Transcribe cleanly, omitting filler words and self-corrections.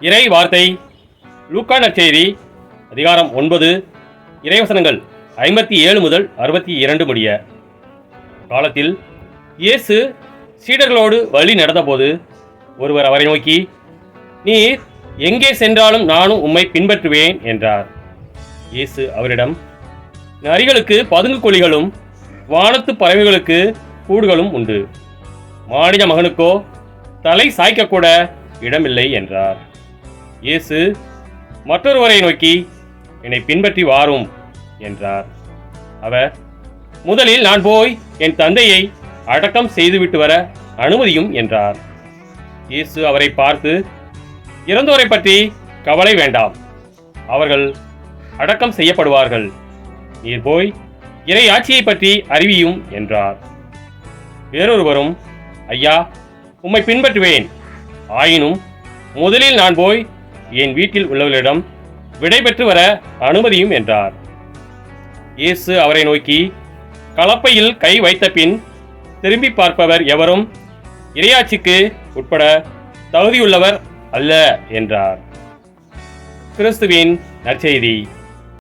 இறை வார்த்தை லூக்கா நற்செய்தி அதிகாரம் 9 இறைவசனங்கள் 57 முதல் 62 முடிய. காலத்தில் இயேசு சீடர்களோடு வழி நடந்தபோது ஒருவர் அவரை நோக்கி, நீர் எங்கே சென்றாலும் நானும் உம்மை பின்பற்றுவேன் என்றார். இயேசு அவரிடம், நரிகளுக்கு பதுங்கு குழிகளும் வானத்து பறவைகளுக்கு கூடுகளும் உண்டு, மானிட மகனுக்கோ தலை சாய்க்கக்கூட இடமில்லை என்றார். இயேசு மற்றொருவரை நோக்கி, என்னை பின்பற்றி வாரும் என்றார். அவர், முதலில் நான் போய் என் தந்தையை அடக்கம் செய்துவிட்டு வர அனுமதியும் என்றார். இயேசு அவரை பார்த்து, இறந்தோரை பற்றி கவலை வேண்டாம், அவர்கள் அடக்கம் செய்யப்படுவார்கள். நீர் போய் இறை ஆட்சியை பற்றி அறிவியும் என்றார். வேறொருவரும், ஐயா, உம்மை பின்பற்றுவேன், ஆயினும் முதலில் நான் போய் என் வீட்டில் உள்ளவர்களிடம் விடை பெற்று வர அனுமதியும் என்றார். இயேசு அவரை நோக்கி, கலப்பையில் கை வைத்த பின் திரும்பி பார்ப்பவர் எவரும் இறையாட்சிக்கு உட்பட தகுதியுள்ளவர் அல்ல என்றார். கிறிஸ்துவின் நற்செய்தி.